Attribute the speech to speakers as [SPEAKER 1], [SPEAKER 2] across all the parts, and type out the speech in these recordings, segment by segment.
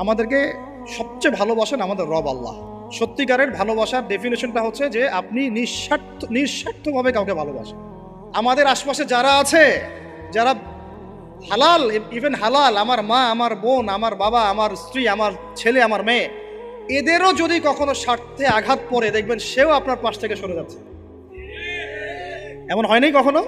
[SPEAKER 1] আমাদেরকে সবচেয়ে ভালোবাসেন আমাদের রব আল্লাহ। সত্যিকারের ভালোবাসার ডেফিনেশনটা হচ্ছে যে আপনি নিঃস্বার্থভাবে কাউকে ভালোবাসেন। আমাদের আশপাশে যারা আছে, যারা হালাল, ইভেন হালাল, আমার মা, আমার বোন, আমার বাবা, আমার স্ত্রী, আমার ছেলে, আমার মেয়ে, এদেরও যদি কখনো স্বার্থে আঘাত পড়ে, দেখবেন সেও আপনার পাশ থেকে সরে যাচ্ছে। এমন হয়নি কখনো?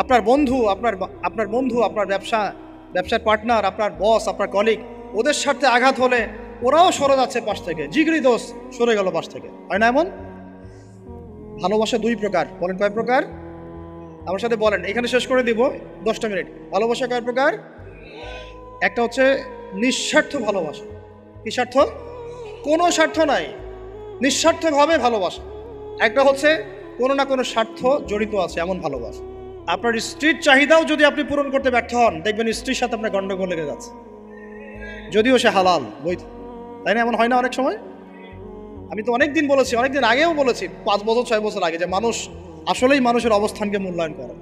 [SPEAKER 1] আপনার বন্ধু, আপনার ব্যবসার পার্টনার, আপনার বস, আপনার কলিগ, ওদের স্বার্থে আঘাত হলে ওরাও সরে যাচ্ছে পাশ থেকে, জিগরি দোষ সরে গেল পাশ থেকে, হয় না এমন? ভালোবাসা দুই প্রকার, বলেন কয় প্রকার? আমার সাথে বলেন, এখানে শেষ করে দিব 10টা মিনিট। ভালোবাসা কয় প্রকার? একটা হচ্ছে নিঃস্বার্থ ভালোবাসা। কি স্বার্থ? কোনো স্বার্থ নাই, নিঃস্বার্থভাবে ভালোবাসা। একটা হচ্ছে কোনো না কোনো স্বার্থ জড়িত আছে এমন ভালোবাসা। আপনার স্ত্রীর চাহিদাও যদি আপনি পূরণ করতে ব্যর্থ হন, দেখবেন স্ত্রীর সাথে আপনার গন্ডগোল লেগে যাচ্ছে, যদিও সে হালাল বৈধ, তাই না? এমন হয় না অনেক সময়? আমি তো অনেকদিন বলেছি, অনেকদিন আগেও বলেছি, 5 বছর 6 বছর আগে, যে মানুষ আসলেই মানুষের অবস্থানকে মূল্যায়ন করে,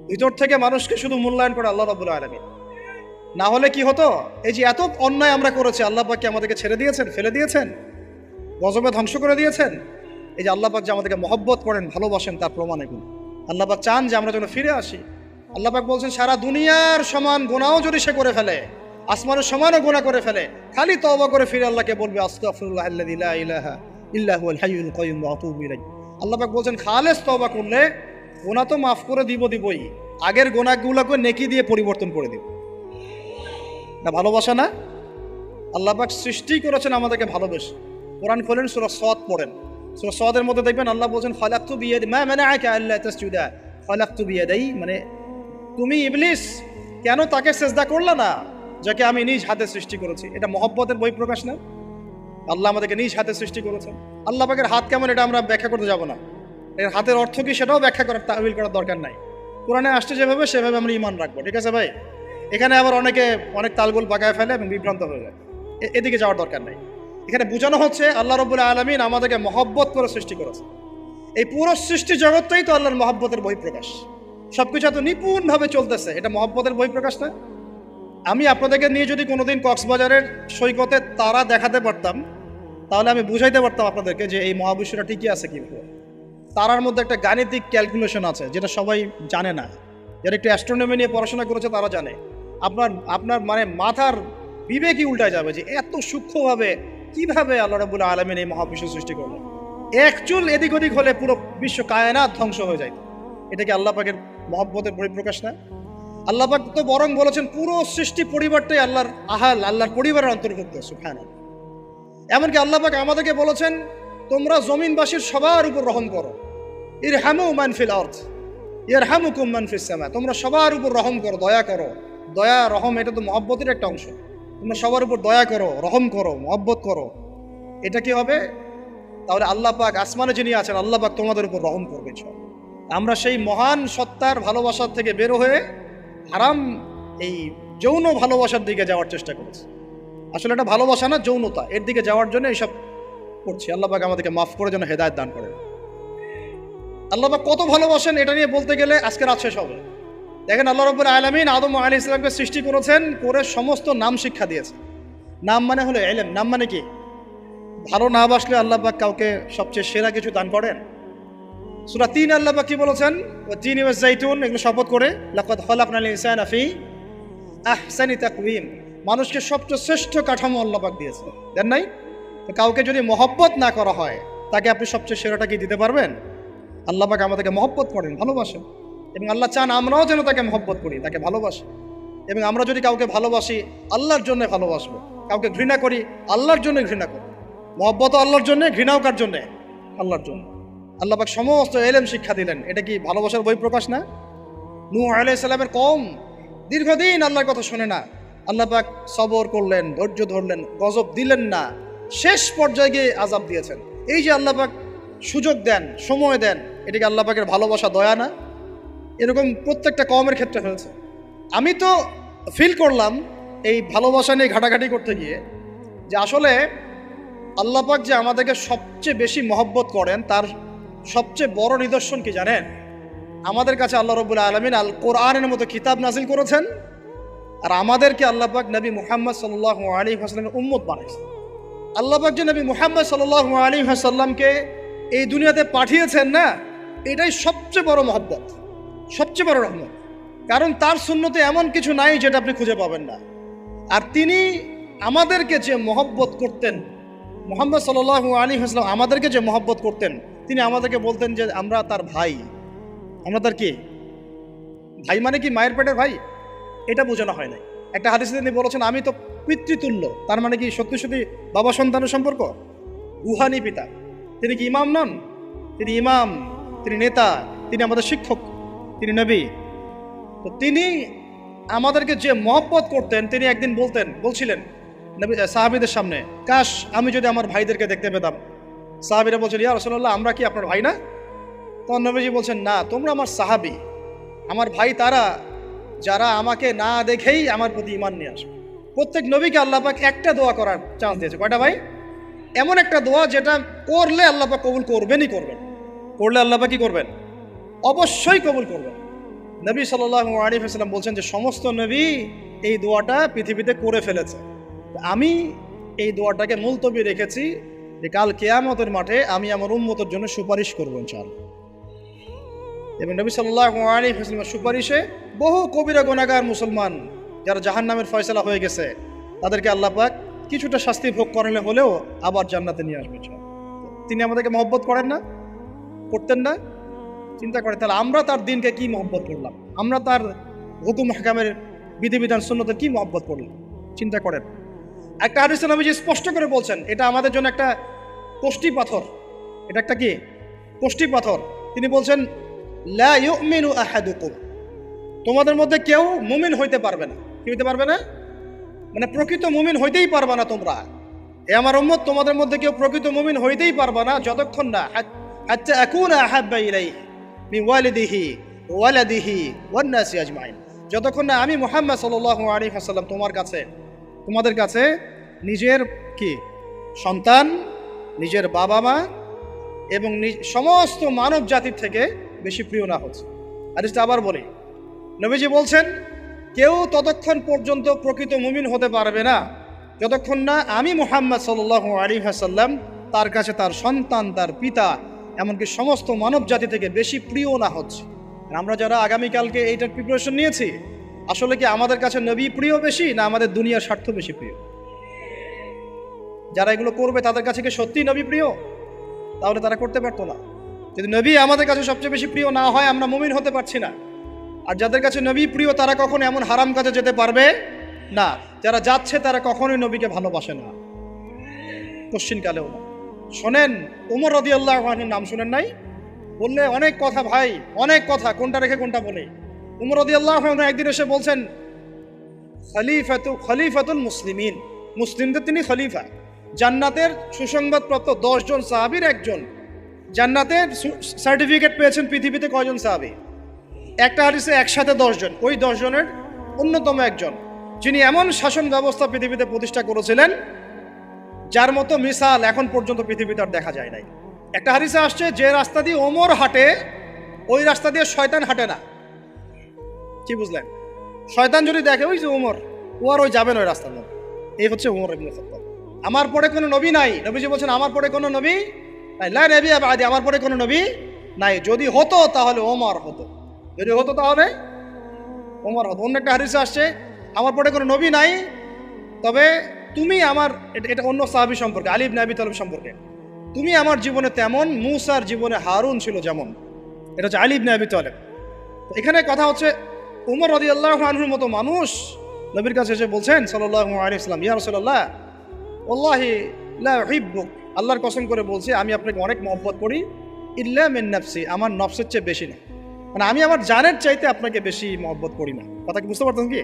[SPEAKER 1] ভিতর থেকে মানুষকে শুধু মূল্যায়ন করে আল্লাহ রাব্বুল আলামিন। না হলে কি হতো? এই যে এত অন্যায় আমরা করেছি, আল্লাহ পাক কি আমাদেরকে ছেড়ে দিয়েছেন, ফেলে দিয়েছেন, গজবে ধ্বংস করে দিয়েছেন? এই যে আল্লাহ পাক যে আমাদেরকে মহব্বত করেন, ভালোবাসেন, তার প্রমাণ এগুলো। আল্লাহ পাক চান যে আমরা যেন ফিরে আসি। আল্লাহ পাক বলছেন, সারা দুনিয়ার সমান গুনাহও যদি সে করে ফেলে, আসমানের সমানও গুনাহ করে ফেলে, খালি তওবা করে ফিরে আল্লাহকে বলবে, আস্তাগফিরুল্লাহ আল্লাযী লা ইলাহা ইল্লা হুয়াল হাইয়ুল কাইয়্যুম ওয়া আতুবু ইলাইহি। আল্লাহ পাক বলছেন, খালেস তওবা করলে গুনাহ তো মাফ করে দিবই, আগের গুনাহগুলোকে নেকি দিয়ে পরিবর্তন করে দিব। না ভালোবাসা না? আল্লাহ পাক সৃষ্টি করেছেন আমাদেরকে ভালোবেসে। কোরআন খোলেন, সূরা সদ পড়েন, সূরা সদের মধ্যে দেখবেন আল্লাহ বলছেন, খালাকতু বিয়াদি মা মানাআকা আল্লা তাসজুদা খালাকতু বিয়াদাই, মানে তুমি ইবলিস কেন তাকে সিজদা করলে না যাকে আমি নিজ হাতে সৃষ্টি করেছি? এটা মহব্বতের বহিঃপ্রকাশ না? আল্লাহ আমাদেরকে নিজ হাতে সৃষ্টি করেছেন। আল্লাহ পাকের হাত কেমন এটা আমরা ব্যাখ্যা করতে যাব না, এর হাতের অর্থ কি সেটাও ব্যাখ্যা করার, তাওয়িল করার দরকার নাই। কোরআনে আসছে যেভাবে সেভাবে আমরা ঈমান রাখবো, ঠিক আছে ভাই? এখানে আবার অনেকে অনেক তালগোল পাকায় ফেলে এবং বিভ্রান্ত হয়ে যায়, এদিকে যাওয়ার দরকার নাই। এখানে বোঝানো হচ্ছে আল্লাহ রাব্বুল আলামিন আমাদেরকে মহব্বত করে সৃষ্টি করেছে। এই পুরো সৃষ্টি জগৎটাই তো আল্লাহর মহব্বতের বহিঃপ্রকাশ। সবকিছু এত নিপুণভাবে চলতেছে, এটা মহব্বতের বহিঃপ্রকাশ না? আমি আপনাদেরকে নিয়ে যদি কোনোদিন কক্সবাজারের সৈকতে তারা দেখাতে পারতাম, তাহলে আমি বুঝাইতে পারতাম আপনাদেরকে যে এই মহাবিশ্বটা ঠিকই আছে কীভাবে। তারার মধ্যে একটা গাণিতিক ক্যালকুলেশন আছে যেটা সবাই জানে না, যারা একটু অ্যাস্ট্রোনমি নিয়ে পড়াশোনা করেছে তারা জানে। আপনার মানে মাথার বিবেকই উল্টায় যাবে যে এত সূক্ষ্মভাবে কিভাবে আল্লাহ রাব্বুল আলামিন এই মহাবিশ্ব সৃষ্টি করলেন। এক চুল এদিক ওদিক হলে পুরো বিশ্ব কায়নাত ধ্বংস হয়ে যায়। এটা কি আল্লাহ পাকের মহব্বতের পরিপ্রকাশ না? আল্লাহ পাক তো বরং বলেছেন পুরো সৃষ্টি পরিবারটাই আল্লাহর আহাল, আল্লাহর পরিবারের অন্তর্ভুক্ত, সুবহানাল্লাহ। এমনকি আল্লাহ পাক আমাদেরকে বলেছেন, তোমরা জমিনবাসীর সবার উপর রহম করো, ইরহামু মান ফিল আরদ ইয়ারহামুকুম মান ফিস সামা, তোমরা সবার উপর রহম করো, দয়া করো। দয়া রহম এটা তো মহব্বতের একটা অংশ। তোমরা সবার উপর দয়া করো, রহম করো, মহব্বত করো। এটা কি হবে? তাহলে আল্লাহ পাক আসমানে যিনি আছেন, আল্লাহ পাক তোমাদের উপর রহম করবে। আমরা সেই মহান সত্তার ভালোবাসার থেকে বের হয়ে হারাম এই যৌন ভালোবাসার দিকে যাওয়ার চেষ্টা করেছি। আসলে এটা ভালোবাসা না, যৌনতা, এর দিকে যাওয়ার জন্য এইসব করছি। আল্লাহ পাক আমাদেরকে মাফ করে যেন হেদায়েত দান করেন। আল্লাহ পাক কত ভালোবাসেন এটা নিয়ে বলতে গেলে আজকে রাত শেষ হবে। দেখেন, আল্লাহ রাব্বুল আলামিন আদম আলাইহিস সালামকে সৃষ্টি করেছেন, করে সমস্ত নাম শিক্ষা দিয়েছেন। নাম মানে হলো ইলম। নাম মানে কি? ভালো না বাসলে আল্লাহ পাক কাউকে সবচেয়ে সেরা কিছু দান করেন। সূরা ৩ আল্লাহ পাক কি বলেছেন? ওয়া তিন ওয়া যাইতুন, এগুলো শপথ করে, লাকাদ খালাকনাল ইনসানা ফি আহসানি তাকওয়িম, মানুষকে সবচেয়ে শ্রেষ্ঠ কাঠামো আল্লাহ পাক দিয়েছেন, দেন নাই? কাউকে যদি মহব্বত না করা হয়, তাকে আপনি সবচেয়ে সেরাটা কি দিতে পারবেন? আল্লাহ পাক আমাদেরকে মহব্বত করেন, ভালোবাসেন, এবং আল্লাহ চান আমরাও যেন তাকে মহব্বত করি, তাকে ভালোবাসি। এবং আমরা যদি কাউকে ভালোবাসি, আল্লাহর জন্য ভালোবাসবো। কাউকে ঘৃণা করি, আল্লাহর জন্য ঘৃণা করি। মহব্বত আল্লাহর জন্য, ঘৃণাও কার জন্যে? আল্লাহর জন্য। আল্লাহ পাক সমস্ত ইলম শিক্ষা দিলেন, এটা কি ভালোবাসার বহিঃপ্রকাশ না? নূহ আলাইহিস সালামের কওম দীর্ঘদিন আল্লাহর কথা শোনে না, আল্লাহ পাক সবর করলেন, ধৈর্য ধরলেন, গজব দিলেন না, শেষ পর্যায়ে গিয়ে আযাব দিয়েছেন। এই যে আল্লাহ পাক সুযোগ দেন, সময় দেন, এটাকে আল্লাহ পাকের ভালোবাসা, দয়া না? এরকম প্রত্যেকটা কওমের ক্ষেত্রে হয়েছে। আমি তো ফিল করলাম এই ভালোবাসা নিয়ে ঘাটাঘাটি করতে গিয়ে যে আসলে আল্লাহ পাক যে আমাদেরকে সবচেয়ে বেশি মহব্বত করেন, তার সবচেয়ে বড় নিদর্শন কি জানেন? আমাদের কাছে আল্লাহ রাব্বুল আলামিন আল কোরআনের মতো কিতাব নাজিল করেছেন, আর আমাদেরকে আল্লাহ পাক নবী মুহাম্মদ সাল্লাল্লাহু আলাইহি ওয়াসাল্লামের উম্মত বানাইছেন। আল্লাহ পাক যে নবী মুহাম্মদ সাল্লাল্লাহু আলাইহি ওয়াসাল্লামকে এই দুনিয়াতে পাঠিয়েছেন না, এটাই সবচেয়ে বড় মহব্বত, সবচেয়ে বড় রহমত। কারণ তার সুন্নতে এমন কিছু নাই যেটা আপনি খুঁজে পাবেন না। আর তিনি আমাদেরকে যে মহব্বত করতেন, মুহাম্মদ সাল্লাল্লাহু আলাইহি ওয়াসাল্লাম আমাদেরকে যে মহব্বত করতেন, তিনি আমাদেরকে বলতেন যে আমরা তার ভাই। আমরা তার কি ভাই? মানে কি মায়ের পেটের ভাই? এটা বোঝানো হয় নাই। একটা হাদিসে তিনি বলেছেন আমি তো পিতৃতুল্য। তার মানে কি সত্যি সত্যি বাবা সন্তানের সম্পর্ক? রুহানি পিতা। তিনি কি ইমাম নন? তিনি ইমাম, তিনি নেতা, তিনি আমাদের শিক্ষক, তিনি নবী। তো তিনি আমাদেরকে যে মহব্বত করতেন, তিনি একদিন বলছিলেন নবী সাহাবীদের সামনে, কাশ আমি যদি আমার ভাইদেরকে দেখতে পেতাম। সাহাবীরা বলছেন ইয়া রাসূলুল্লাহ আমরা কি আপনার ভাই না? তখন নবীজি বলছেন না, তোমরা আমার সাহাবী। আমার ভাই তারা যারা আমাকে না দেখেই আমার প্রতি ঈমান নিয়ে আসবে। প্রত্যেক নবীকে আল্লাহ পাক একটা দোয়া করার চান্স দিয়েছে। কয়টা ভাই? এমন একটা দোয়া যেটা করলে আল্লাহ পাক কবুল করবেনই করবেন। করলে আল্লাহ পাক কি করবেন? অবশ্যই কবুল করবেন। নবী সাল্লাল্লাহু আলাইহি ওয়াসাল্লাম বলছেন যে সমস্ত নবী এই দোয়াটা পৃথিবীতে করে ফেলেছে। আমি এই দোয়াটাকে মুলতবি রেখেছি যে কাল কিয়ামতের মাঠে আমি আমার উম্মতের জন্য সুপারিশ করব ইনশাআল্লাহ। এবং নবী সাল্লাল্লাহু আলাইহি ওয়াসাল্লামের সুপারিশে বহু কবিরা গুনাহগার মুসলমান যারা জাহান্নামের ফয়সালা হয়ে গেছে, তাদেরকে আল্লাহ পাক কিছুটা শাস্তি ভোগ করালে হলেও আবার জান্নাতে নিয়ে আসবে। তিনি আমাদেরকে মহব্বত করেন না? করতেন না? চিন্তা করে তাহলে আমরা তার দিনকে কি মহব্বত করলাম, আমরা তার হুকুম হাকামের বিধিবিধান সুন্নতের কি মহব্বত করলাম, চিন্তা করেন। একটা হাদিসে নবীজি স্পষ্ট করে বলছেন এটা আমাদের জন্য একটা কষ্টি পাথর। এটা একটা কি কষ্টি পাথর। তিনি বলছেন লা ইউমিনু আহাদুকুম, তোমাদের মধ্যে কেউ মুমিন হইতে পারবে না। কি হইতে পারবে না? মানে প্রকৃত মুমিন হইতেই পারবে না তোমরা। এ আমার উম্মত, তোমাদের মধ্যে কেউ প্রকৃত মুমিন হইতেই পারবে না যতক্ষণ না হাত্তা আকুনা আহাব্বা ইলাইহি মিন ওয়ালিদিহি ওয়ালাদিহি ওয়ান নাসি আজমাইন, যতক্ষণ না আমি মুহাম্মদ সাল্লাল্লাহু আলাইহি ওয়াসাল্লাম তোমাদের কাছে নিজের কি সন্তান, নিজের বাবা মা এবং সমস্ত মানব জাতির থেকে বেশি প্রিয় না হচ্ছে। হাদিসটা আবার বলি, নবীজি বলছেন কেউ ততক্ষণ পর্যন্ত প্রকৃত মুমিন হতে পারবে না যতক্ষণ না আমি মুহাম্মদ সাল্লাল্লাহু আলাইহি ওয়াসাল্লাম তার কাছে তার সন্তান, তার পিতা, এমনকি সমস্ত মানব জাতি থেকে বেশি প্রিয় না হচ্ছে। আমরা যারা আগামীকালকে এইটার প্রিপারেশন নিয়েছি, আসলে কি আমাদের কাছে নবী প্রিয় বেশি না আমাদের দুনিয়ার স্বার্থ বেশি প্রিয়? যারা এগুলো করবে তাদের কাছে কি সত্যি নবী প্রিয়? তাহলে তারা করতে পারতো না। যদি নবী আমাদের কাছে সবচেয়ে বেশি প্রিয় না হয়, আমরা মুমিন হতে পারছি না। আর যাদের কাছে নবী প্রিয় তারা কখনো এমন হারাম কাজে যেতে পারবে না। যারা যাচ্ছে তারা কখনোই নবীকে ভালোবাসে না, কোশ্চিনকালেও না। শোনেন, ওমর রাদিয়াল্লাহু আনহুর নাম শুনেন নাই? বললে অনেক কথা ভাই, অনেক কথা, কোনটা রেখে কোনটা বলে। ওমর রাদিয়াল্লাহু আনহু একদিন এসে বলছেন খলিফাতুল মুসলিমিন, মুসলিমদের তিনি খলিফা। জান্নাতের সুসংবাদপ্রাপ্ত 10 জন সাহাবীর একজন। জান্নাতের সার্টিফিকেট পেয়েছেন পৃথিবীতে কয়জন সাহাবী? একটা হাদিসে একসাথে 10 জন। ওই 10 জনের অন্যতম একজন, যিনি এমন শাসন ব্যবস্থা পৃথিবীতে প্রতিষ্ঠা করেছিলেন যার মতো মিসাল এখন পর্যন্ত পৃথিবীতে আর দেখা যায় নাই। একটা হাদিসে আসছে যে রাস্তা দিয়ে ওমর হাঁটে ওই রাস্তা দিয়ে শয়তান হাঁটে না। কি বুঝলেন? শয়তান যদি দেখে ওই যে ওমর, ও আর ওই যাবেন ওই রাস্তার মধ্যে। এই হচ্ছে ওমর ইবনে খাত্তাব। আমার পরে কোনো নবী নাই। নবীজি বলছেন আমার পরে কোনো নবী নাই, লা নবিয়্যা বা'দি, আমার পরে কোনো নবী নাই। যদি হতো তাহলে ওমর হতো, যদি হতো তাহলে ওমর হতো। অন্য একটা হাদিসে আসছে আমার পরে কোনো নবী নাই, তবে তুমি আমার, এটা অন্য সাহাবী সম্পর্কে, আলী ইবনে আবি তালিব সম্পর্কে, তুমি আমার জীবনে তেমন মূসার জীবনে হারুন ছিল যেমন। এটা হচ্ছে আলী ইবনে আবি তালিব। এখানে কথা হচ্ছে ওমর রাদিয়াল্লাহু আনহুর মতো মানুষ নবীর কাছে এসে বলছেন সাল্লাল্লাহু আলাইহি ওয়াসাল্লাম, ইয়া রাসূলুল্লাহ ওয়াল্লাহি লা উহিব্বুক, আল্লাহর কসম করে বলছি আমি আপনাকে অনেক মহব্বত করি, ইল্লা মিন নাফসি, আমার নফসের চেয়ে বেশি না। মানে আমি আমার জানের চাইতে আপনাকে বেশি মহব্বত করি না। কথা কি বুঝতে পারতেন কি?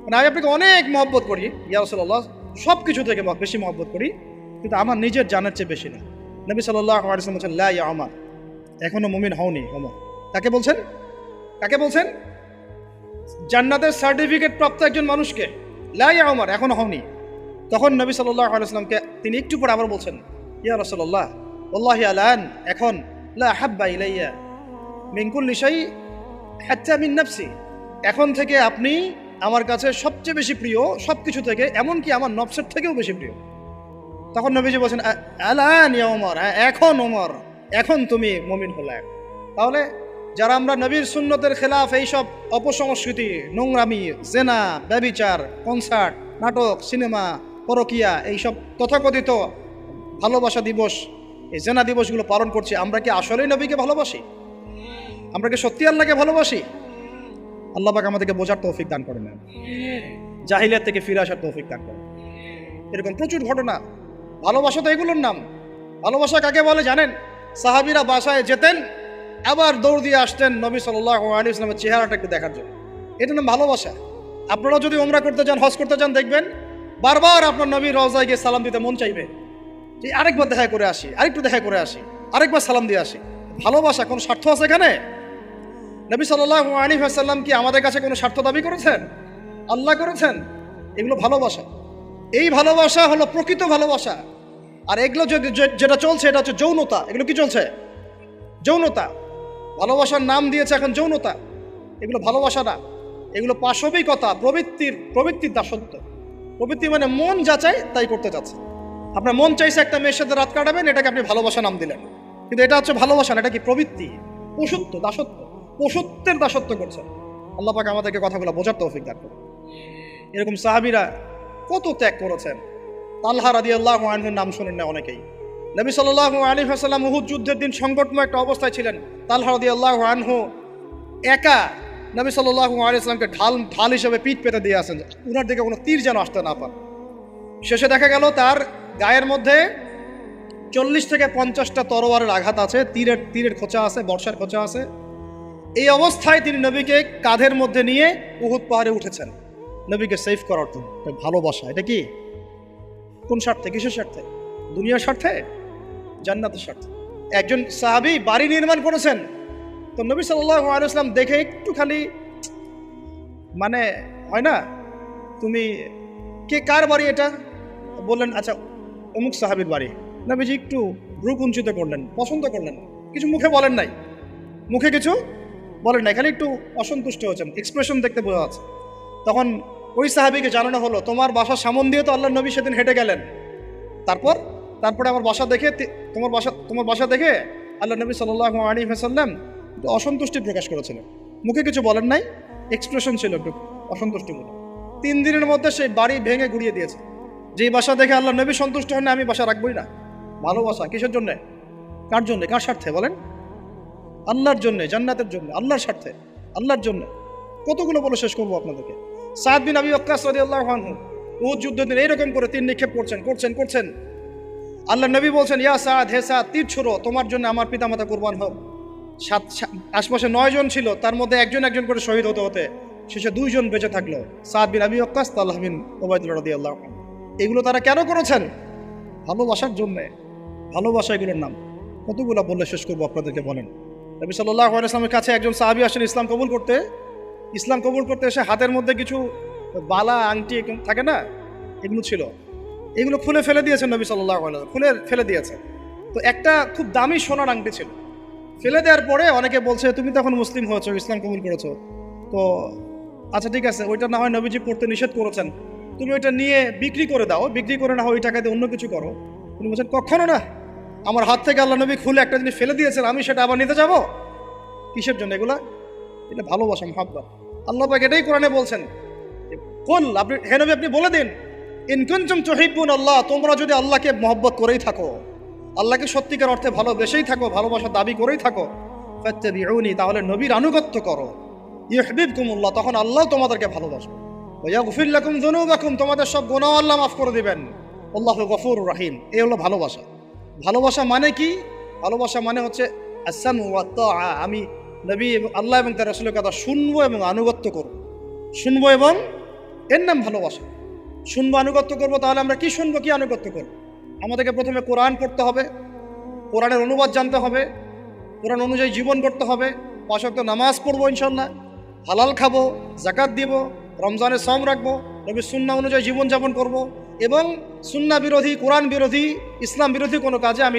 [SPEAKER 1] মানে আমি আপনাকে অনেক মহব্বত করি ইয়া রাসূলুল্লাহ, সব কিছু থেকে বেশি মহব্বত করি, কিন্তু আমার নিজের জানের চেয়ে বেশি না। নবী সাল্লাল্লাহু আলাইহি ওয়াসাল্লাম বলেন লা ইয়া ওমর, এখনো মুমিন হওনি ওমর। কাকে বলছেন? কাকে বলছেন? জান্নাতের সার্টিফিকেট প্রাপ্ত একজন মানুষকে। লা ইয়া ওমর, এখনো হওনি। তখন নবী সাল্লাল্লাহু আলাইহি ওয়াসাল্লামকে তিনি একটু পরে আবার বলছেন, ইয়া রাসূলুল্লাহ ওয়াল্লাহি আলান, এখন লা হাব্বা ইলাইয়া মিন কুল্লি শাই হাত্তা মিন নাফসি, এখন থেকে আপনি আমার কাছে সবচেয়ে বেশি প্রিয় সব কিছু থেকে, এমনকি আমার নফসের থেকেও বেশি প্রিয়। তখন নবীজি বলছেন আলান ইয়া ওমর, এখন ওমর, এখন তুমি মুমিন হলে। তাহলে যারা আমরা নবীর সুন্নতের খেলাফ এইসব অপসংস্কৃতি, নোংরামি, জেনা, ব্যভিচার, কনসার্ট, নাটক, সিনেমা, পরকিয়া, এইসব তথাকথিত ভালোবাসা দিবস, এই জেনা দিবসগুলো পালন করছি, আমরা কি আসলেই নবীকে ভালোবাসি? আমরা কি সত্যি আল্লাহকে ভালোবাসি? আল্লাহ পাক আমাদেরকে বোঝার তৌফিক দান করেন, জাহিলিয়াত থেকে ফিরে আসার তৌফিক দান করেন। এরকম প্রচুর ঘটনা। ভালোবাসা তো এগুলোর নাম। ভালোবাসা কাকে বলে জানেন? সাহাবীরা বাসায় যেতেন, আবার দৌড় দিয়ে আসতেন নবী সাল্লাল্লাহু আলাইহি ওয়াসাল্লামের চেহারাটা একটু দেখার জন্য। এটা নাম ভালোবাসা। আপনারা যদি উমরা করতে যান, হজ করতে যান, দেখবেন বারবার আপনার নবীর রওজায় গিয়ে সালাম দিতে মন চাইবে, যে আরেকবার দেখা করে আসি, আরেকটু দেখা করে আসি, আরেকবার সালাম দিয়ে আসি। ভালোবাসা, কোনো স্বার্থ আছে এখানে? নবী সাল্লাল্লাহু আলাইহি ওয়াসাল্লাম কি আমাদের কাছে কোনো স্বার্থ দাবি করেছেন? আল্লাহ করেছেন। এগুলো ভালোবাসা। এই ভালোবাসা হলো প্রকৃত ভালোবাসা। আর এগুলো যেটা চলছে এটা হচ্ছে যৌনতা। এগুলো কি চলছে? যৌনতা। ভালোবাসার নাম দিয়েছে এখন যৌনতা। এগুলো ভালোবাসা না, এগুলো পাশবিকতা, প্রবৃত্তির দাসত্ব। প্রবৃত্তি মানে মন যা চায় তাই করতে চাচ্ছে। আপনার মন চাইছে একটা মেয়ের সাথে রাত কাটাবেন, এটাকে আপনি ভালোবাসা নাম দিলেন, কিন্তু এটা হচ্ছে ভালোবাসা না, এটা কি প্রবৃত্তি, পশুত্ব, দাসত্ব, পশুত্বের দাসত্ব করছে। আল্লাহ পাক আমাদেরকে কথাগুলো বোঝার তৌফিক দান করুন। এরকম সাহাবীরা কত ত্যাগ করেছেন। তালহা রাদিয়াল্লাহু আনহুর নাম শুনেন না অনেকেই। নবী সাল্লাল্লাহু আলাইহি ওয়াসাল্লাম উহুদ যুদ্ধের দিন সংকটময় একটা অবস্থায় ছিলেন। তালহা রাদিয়াল্লাহু আনহু একা নবী সাল্লাল্লাহু আলাইহি ওয়াসাল্লামকে ঢাল হিসেবে পিঠ পেতে দিয়ে আসেন, উনার দিকে কোনো তীর যেন আসতে না পারে। শেষে দেখা গেল তার গায়ের মধ্যে 40 থেকে 50টা তরোয়ারের আঘাত আছে, তীরের খোঁচা আছে, বর্ষার খোঁচা আছে। এই অবস্থায় তিনি নবীকে কাঁধের মধ্যে নিয়ে উহুদ পাহাড়ে উঠেছেন নবীকে সেভ করার জন্য। ভালোবাসা। এটা কি? কোন স্বার্থে? কিসের স্বার্থে? দুনিয়ার স্বার্থে? জান্নাতের স্বার্থে। একজন সাহাবী বাড়ি নির্মাণ করেছেন, তো নবী সাল্লাল্লাহু আলাইহি ওয়াসাল্লাম দেখে একটু খালি মানে হয় না, তুমি কে, কার বাড়ি এটা? বললেন আচ্ছা অমুক সাহাবীর বাড়ি। নবীজি একটু ভ্রু কুঞ্চিত করলেন, পছন্দ করলেন, কিছু মুখে বলেন নাই, মুখে কিছু বলেন নাই, খালি একটু অসন্তুষ্ট হয়েছেন, এক্সপ্রেশন দেখতে বোঝা যাচ্ছে। তখন ওই সাহাবীকে জানানো হলো, তোমার বাসার সামন দিয়ে তো আল্লাহর নবী সেদিন হেঁটে গেলেন, তারপরে আমার বাসা দেখে, তোমার বাসা দেখে আল্লাহ নবী সাল্লাল্লাহু আলাইহি ওয়াসাল্লাম একটু অসন্তুষ্টি প্রকাশ করেছিলেন, মুখে কিছু বলেন নাই, এক্সপ্রেশন ছিল একটু অসন্তুষ্টিমূলক। 3 দিনের মধ্যে সেই বাড়ি ভেঙে গুড়িয়ে দিয়েছে। যেই বাসা দেখে আল্লাহ নবী সন্তুষ্ট হন না, আমি বাসা রাখবই না। ভালোবাসা কিসের জন্যে? কার জন্যে? কার স্বার্থে বলেন? আল্লাহর জন্যে, জান্নাতের জন্য, আল্লাহর স্বার্থে, আল্লাহর জন্য। কতগুলো বলে শেষ করবো আপনাদেরকে। সাদ বিন আবি ওয়াক্কাস রাদিয়াল্লাহু আনহু উহুদ যুদ্ধের দিন এইরকম করে তীর নিক্ষেপ করছেন। আল্লাহ নবী বলছেন, ইয়া সাদ, হে সাদ, তীর ছোড়ো, তোমার জন্য আমার পিতামাতা কুরবান হোক। আশপাশে 9 জন ছিল, তার মধ্যে একজন করে শহীদ হতে শেষে 2 জন বেঁচে থাকলো, সাদ বিন আবি ওয়াক্কাস, তালহা বিন উবাইদুল্লাহ রাদিয়াল্লাহু আনহু। এগুলো তারা কেন করেছেন? ভালোবাসার জন্যে। ভালোবাসা এগুলোর নাম। কতগুলো বললে শেষ করবো আপনাদেরকে বলেন। নবী সাল্লাল্লাহু আলাইহি ওয়াসাল্লামের কাছে একজন সাহাবী আসেন ইসলাম কবুল করতে এসে হাতের মধ্যে কিছু বালা, আংটি থাকে না, এগুলো ছিল, এগুলো খুলে ফেলে দিয়েছেন নবী সাল্লাল্লাহু আলাইহি ওয়াসাল্লাম, খুলে ফেলে দিয়েছে। তো একটা খুব দামি সোনার আংটি ছিল, ফেলে দেওয়ার পরে অনেকে বলছে, তুমি তো এখন মুসলিম হয়েছো, ইসলাম কবুল করেছো, তো আচ্ছা ঠিক আছে, ওইটা না হয় নবীজি পড়তে নিষেধ করেছেন, তুমি ওইটা নিয়ে বিক্রি করে দাও, বিক্রি করে না হয় ওই টাকা দিয়ে অন্য কিছু করো। তিনি বলছেন, কখনো না, আমার হাত থেকে আল্লাহ নবী খুলে একটা জিনিস ফেলে দিয়েছেন, আমি সেটা আবার নিতে যাব? কিসের জন্য এগুলা? এটা ভালোবাসা, মুহাব্বত। আল্লাহ পাক এটাই কোরআনে বলছেন, হে নবী আপনি বলে দিন, ইন কুনতুম তুহিব্বুন আল্লাহ, তোমরা যদি আল্লাহকে মহব্বত করেই থাকো, আল্লাহকে সত্যিকার অর্থে ভালোবেসেই থাকো, ভালোবাসার দাবি করেই থাকো, ফাত্তাবিউনি, তাহলে নবীর আনুগত্য করো, ইউহিব্বুকুমুল্লাহ, তখন আল্লাহ তোমাদেরকে ভালোবাসবে, ওয়া ইয়াগফির লাকুম যুনুবাকুম, তোমাদের সব গুনাহ আল্লাহ মাফ করে দিবেন, আল্লাহু গফুরুর রহিম। এই হলো ভালোবাসা। ভালোবাসা মানে কি? ভালোবাসা মানে হচ্ছে আস-সামউ ওয়াত তাআ, আমি নবী এবং আল্লাহ এবং তার রাসূলের কথা শুনবো এবং আনুগত্য করব, শুনবো, এবং এর নাম ভালোবাসা। শুনবো, আনুগত্য করবো। তাহলে আমরা কি শুনবো, কি আনুগত্য করবো? আমাদেরকে প্রথমে কোরআন পড়তে হবে, কোরআনের অনুবাদ জানতে হবে, কোরআন অনুযায়ী জীবন করতে হবে, 5 ওয়াক্ত নামাজ পড়বো ইনশাল্লাহ, হালাল খাবো, যাকাত দিব, রমজানের সওম রাখবো, নবীর সুন্নাহ অনুযায়ী জীবনযাপন করব, এবং সুন্নাহ বিরোধী, কোরআন বিরোধী, ইসলাম বিরোধী কোনো কাজে আমি